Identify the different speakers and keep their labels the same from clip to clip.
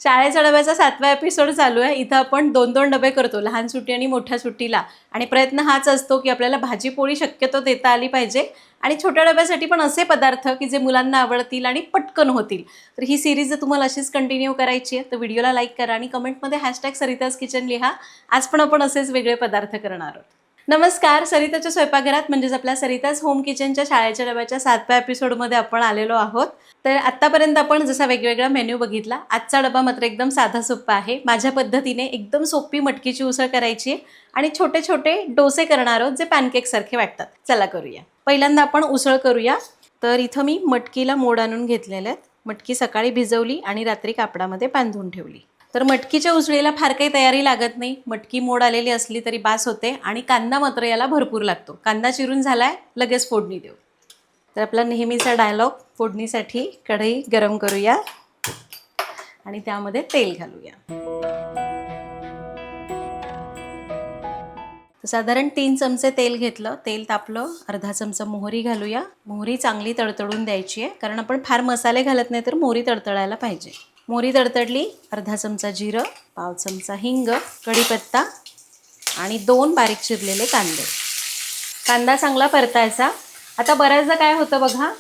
Speaker 1: शाळेच्या डब्याचा 7वा एपिसोड चालू आहे. इथं आपण 2-2 डबे करतो, लहान सुट्टी आणि मोठ्या सुट्टीला. आणि प्रयत्न हाच असतो की आपल्याला भाजी पोळी शक्यतो देता आली पाहिजे आणि छोट्या डब्यासाठी पण असे पदार्थ की जे मुलांना आवडतील आणि पटकन होतील. तर ही सीरीज जर तुम्हाला अशीच कंटिन्यू करायची आहे तर व्हिडिओला लाईक करा आणि कमेंटमध्ये #सरिताज किचन लिहा. आज पण आपण असेच वेगळे पदार्थ करणार आहोत. नमस्कार, सरिताच्या स्वयंपाकघरात म्हणजेच आपल्या सरिताज होम किचनच्या शाळेच्या डब्याच्या 7व्या एपिसोडमध्ये आपण आलेलो आहोत. तर आत्तापर्यंत आपण जसा वेगवेगळा मेन्यू बघितला, आजचा डबा मात्र एकदम साधा सोपा आहे. माझ्या पद्धतीने एकदम सोपी मटकीची उसळ करायची आहे आणि छोटे छोटे डोसे करणार आहोत जे पॅनकेकसारखे वाटतात. चला करूया. पहिल्यांदा आपण उसळ करूया. तर इथं मी मटकीला मोड आणून घेतलेले आहेत. मटकी सकाळी भिजवली आणि रात्री कापडामध्ये बांधून ठेवली. तर मटकीच्या उसळीला फार काही तयारी लागत नाही. मटकी मोड आलेली असली तरी बास होते आणि कांदा मात्र याला भरपूर लागतो. कांदा चिरून झालाय, लगेच फोडणी देऊ. तर आपला नेहमीचा डायलॉग, फोडणीसाठी कढई गरम करूया आणि त्यामध्ये तेल घालूया. साधारण 3 चमचे तेल घेतलं. तेल तापलं, अर्धा चमचा मोहरी घालूया. मोहरी चांगली तडतडून द्यायची आहे, कारण आपण फार मसाले घालत नाही तर मोहरी तडतडायला पाहिजे. मोहरी तडतडली, अर्धा चमचा जिरं, पाव चमचा हिंग, कढीपत्ता आणि 2 बारीक चिरलेले कांदे. कांदा चांगला परतायचा. आता बऱ्याचदा काय होतं बघा,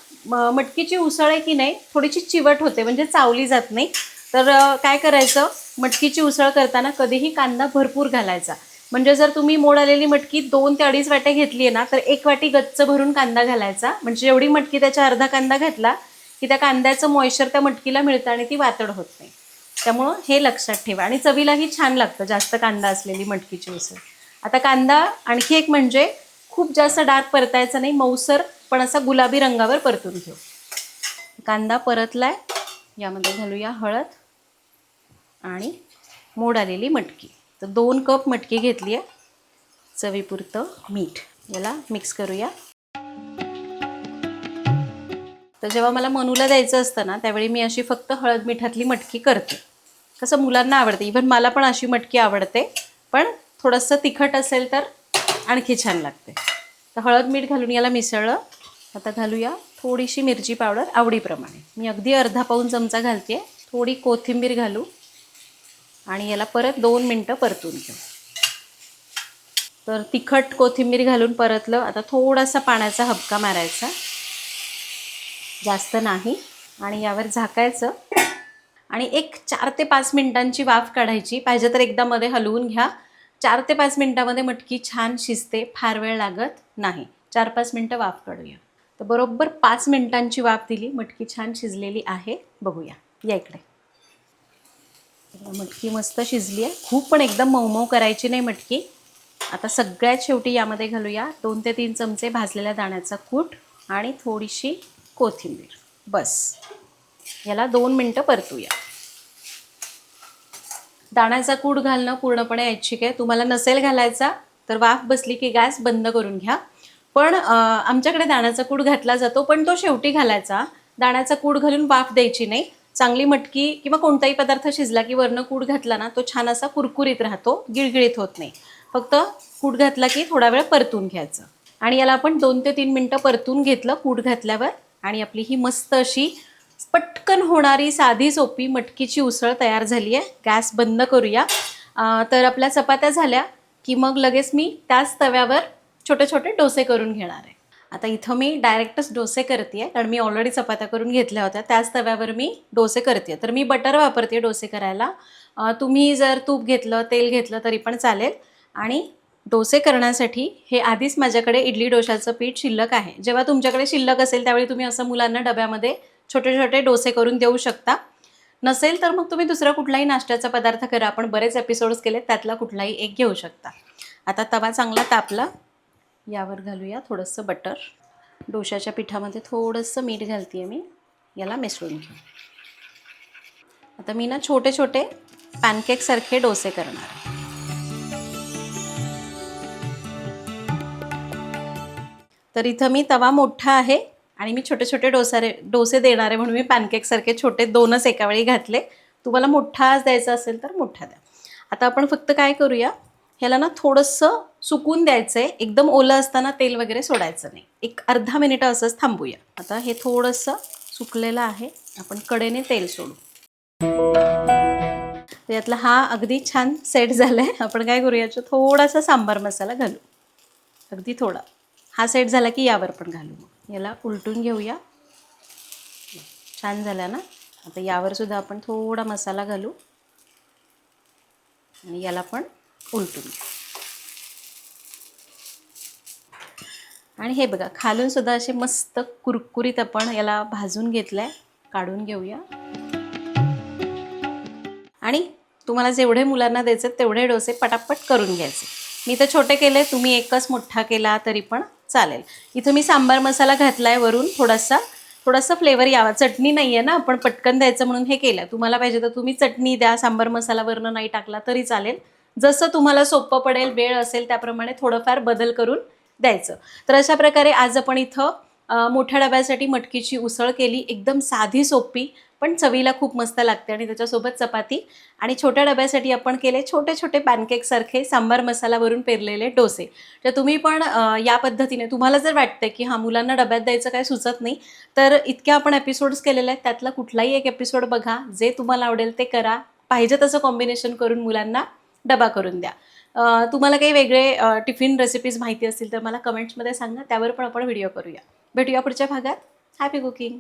Speaker 1: मटकीची उसळ आहे की नाही थोडीशी चिवट होते, म्हणजे चावली जात नाही. तर काय करायचं, मटकीची उसळ करताना कधीही कांदा भरपूर घालायचा. म्हणजे जर तुम्ही मोड आलेली मटकी 2 ते 2.5 वाटे घेतली आहे ना, तर 1 वाटी गच्च भरून कांदा घालायचा. म्हणजे एवढी मटकी त्याच्या अर्धा कांदा घातला की त्या कांद्याचं मॉइश्चर त्या मटकीला मिळतं आणि ती वातड होत नाही. त्यामुळं हे लक्षात ठेवा. आणि चवीलाही छान लागतं जास्त कांदा असलेली मटकीची उसळ. आता कांदा आणखी एक म्हणजे खूप जास्त डार्क परतायचा नाही, मऊसर पण असा गुलाबी रंगावर परतून घेऊ. कांदा परतलाय, यामध्ये घालूया हळद आणि मोड आलेली मटकी. तर 2 कप मटकी घेतली आहे. चवीपुरतं मीठ, याला मिक्स करूया. तर जेव्हा मला मनूला द्यायचं असतं ना, त्यावेळी मी अशी फक्त हळद मिठातली मटकी करते. कसं मुलांना आवडते, इव्हन मला पण अशी मटकी आवडते, पण थोडंसं तिखट असेल तर आणखी छान लागते. तर हळद मीठ घालून याला मिसळलं. आता घालूया थोडीशी मिरची पावडर आवडीप्रमाणे. मी अगदी अर्धा पाऊण चमचा घालते. थोडी कोथिंबीर घालू आणि याला परत 2 मिनटं परतून घेऊ. तर तिखट कोथिंबीर घालून परतलं. आता थोडासा पाण्याचा हबका मारायचा, जास्त नाही, आणि यावर झाकायचं आणि एक 4 ते 5 मिनिटांची वाफ काढायची. पाहिजे तर एकदा मध्ये हलवून घ्या. 4 ते 5 मिनिटामध्ये मटकी छान शिजते, फार वेळ लागत नाही. 4-5 मिनटं वाफ काढूया. तर बरोबर 5 मिनिटांची वाफ दिली, मटकी छान शिजलेली आहे. बघूया, या इकडे. मटकी मस्त शिजली आहे. खूप पण एकदम मऊ करायची नाही मटकी. आता सगळ्यात शेवटी यामध्ये घालूया 2 ते 3 चमचे भाजलेल्या दाण्याचा कूट आणि थोडीशी कोथिंबीर. बस, याला 2 मिनटं परतूया. दाण्याचा कूट घालणं पूर्णपणे ऐच्छिक आहे. तुम्हाला नसेल घालायचा तर वाफ बसली की गॅस बंद करून घ्या. पण आमच्याकडे दाण्याचा कूट घातला जातो, पण तो शेवटी घालायचा. दाण्याचा कूट घालून वाफ द्यायची नाही. चांगली मटकी किंवा कोणताही पदार्थ शिजला की वरनं कूट घातला ना, तो छान असा कुरकुरीत राहतो, गिळगिळीत होत नाही. फक्त कूट घातला की थोडा वेळ परतून घ्यायचं. आणि याला आपण 2 ते 3 मिनटं परतून घेतलं कूट घातल्यावर, आणि आपली ही मस्त अशी पटकन होणारी साधी सोपी मटकीची उसळ तयार झाली आहे. गॅस बंद करूया. तर आपल्या चपात्या झाल्या की मग लगेच मी त्याच तव्यावर छोटे छोटे डोसे करून घेणार आहे. आता इथं मी डायरेक्टच डोसे करते आहे, कारण मी ऑलरेडी चपात्या करून घेतल्या होत्या. त्याच तव्यावर मी डोसे करते. तर मी बटर वापरते डोसे करायला. तुम्ही जर तूप घेतलं, तेल घेतलं तरी पण चालेल. आणि डोसे करण्यासाठी हे आधीच माझ्याकडे इडली डोशाचं पीठ शिल्लक आहे. जेव्हा तुमच्याकडे शिल्लक असेल त्यावेळी तुम्ही असं मुलांना डब्यामध्ये छोटे छोटे डोसे करून देऊ शकता. नसेल तर मग तुम्ही दुसरा कुठलाही नाश्त्याचा पदार्थ करा. आपण बरेच एपिसोड्स केले, त्यातला कुठलाही एक घेऊ शकता. आता तवा चांगला तापला, यावर घालूया थोडंसं बटर. डोशाच्या पिठामध्ये थोडंसं मीठ घालते आहे मी. याला मिसळून घेऊ. आता मी ना छोटे छोटे पॅनकेकसारखे डोसे करणार आहे. तर इथं मी तवा मोठा आहे आणि मी छोटे छोटे डोसे देणार आहे, म्हणून मी पॅनकेकसारखे छोटे 2च एका वेळी घातले. तुम्हाला मोठाच द्यायचा असेल तर मोठा द्या. आता आपण फक्त काय करूया, ह्याला ना थोडंसं सुकून द्यायचं आहे. एकदम ओलं असताना तेल वगैरे सोडायचं नाही. एक अर्धा मिनिटं असंच थांबूया. आता हे थोडंसं सुकलेलं आहे, आपण कडेने तेल सोडू. तर यातला हा अगदी छान सेट झाला आहे. आपण काय करूया, याच्यात थोडासा सांबार मसाला घालू, अगदी थोडा. हा सेट झाला की यावर पण घालू. याला उलटून घेऊया. छान झाला ना. आता यावर सुद्धा आपण थोडा मसाला घालू आणि याला पण उलटून घेऊ. आणि हे बघा, खालून सुद्धा असे मस्त कुरकुरीत आपण याला भाजून घेतलंय. काढून घेऊया. आणि तुम्हाला जेवढे मुलांना द्यायचे तेवढे डोसे पटापट करून घ्यायचे. मी तर छोटे केले, तुम्ही एकच मोठा केला तरी पण चालेल. इथं मी सांबार मसाला घातलाय वरून, थोडासा फ्लेवर यावा. चटणी नाही आहे ना, आपण पटकन द्यायचं म्हणून हे केलं. तुम्हाला पाहिजे तर तुम्ही चटणी द्या, सांबार मसाला वरनं नाही टाकला तरी चालेल. जसं तुम्हाला सोपं पडेल, वेळ असेल त्याप्रमाणे थोडंफार बदल करून द्यायचं. तर अशा प्रकारे आज आपण इथं मोठ्या डब्यासाठी मटकीची उसळ केली. एकदम साधी सोपी, पण चवीला खूप मस्त लागते आणि त्याच्यासोबत चपाती. आणि छोट्या डब्यासाठी आपण केले छोटे छोटे पॅनकेकसारखे सांबार मसालावरून पेरलेले डोसे. तर तुम्ही पण या पद्धतीने, तुम्हाला जर वाटतं की हां, मुलांना डब्यात द्यायचं काय सुचत नाही, तर इतक्या आपण एपिसोड्स केलेले आहेत, त्यातला कुठलाही एक एपिसोड बघा, जे तुम्हाला आवडेल ते करा. पाहिजे तसं कॉम्बिनेशन करून मुलांना डबा करून द्या. तुम्हाला काही वेगळे टिफिन रेसिपीज माहिती असतील तर मला कमेंट्समध्ये सांगा, त्यावर पण आपण व्हिडिओ करूया. भेटूया पुढच्या भागात. Happy cooking.